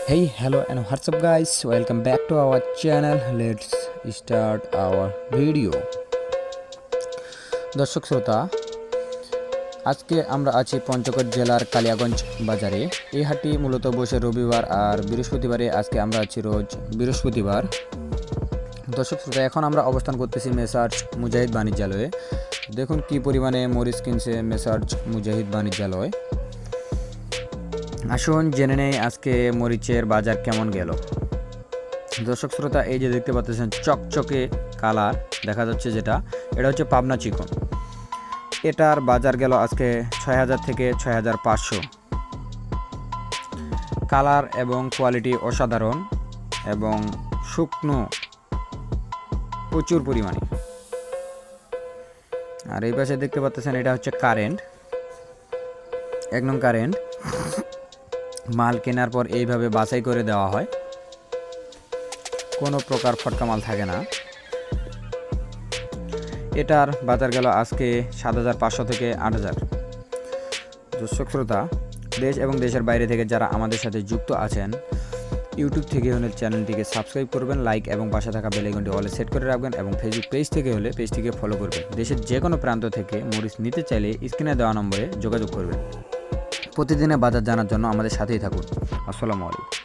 Hey, hello, and what's up, guys? Welcome back to our channel. Let's start our video. দর্শক শ্রোতা, আজকে আমরা আছি পঞ্চগড় জেলার কালিয়াগঞ্জ বাজারে। এই হাটটি মূলত বসে রবিবার আর বৃহস্পতিবারে। আজকে আমরা আছি রোজ বৃহস্পতিবার। দর্শক শ্রোতা, এখন আমরা অবস্থান করতেছি মেসার্স মুজাহিদ বাণিজ্যালয়ে। দেখুন কি পরিমাণে মরিচ কিনছে মেসার্স মুজাহিদ বাণিজ্যালয়। আসুন জেনে নেই আজকে মরিচের বাজার কেমন গেল। দর্শক শ্রোতা, এই যে দেখতে পাচ্ছেন চকচকে কালার দেখা যাচ্ছে, এটা হচ্ছে পাবনা চিকন। এটার বাজার গেল আজকে ৬,০০০ থেকে ৬,৫০০। কালার এবং কোয়ালিটি অসাধারণ এবং শুকনো প্রচুর পরিমাণে। আর এই পাশে দেখতে পাচ্ছেন এটা হচ্ছে কারেন্ট, ১ নং কারেন্ট। মাল কেনার পর এইভাবে বাছাই করে দেওয়া হয়, কোনো প্রকার ফটকা মাল থাকে না। এটার বাজার গেল আজকে ৭,৫০০ থেকে ৮,০০০। দর্শক শ্রোতা, দেশ এবং দেশের বাইরে থেকে যারা আমাদের সাথে যুক্ত আছেন, ইউটিউব থেকে হলে চ্যানেলটিকে সাবস্ক্রাইব করবেন, লাইক এবং পাশে থাকা বেল আইকনটি অলে সেট করে রাখবেন এবং ফেসবুক পেজ থেকে হলে পেজটিকে ফলো করবেন। দেশের যে কোনো প্রান্ত থেকে মরিচ নিতে চাইলে স্ক্রিনে দেওয়া নম্বরে যোগাযোগ করবেন। প্রতিদিনের বাজার জানার জন্য আমাদের সাথেই থাকুন। আসসালামু আলাইকুম।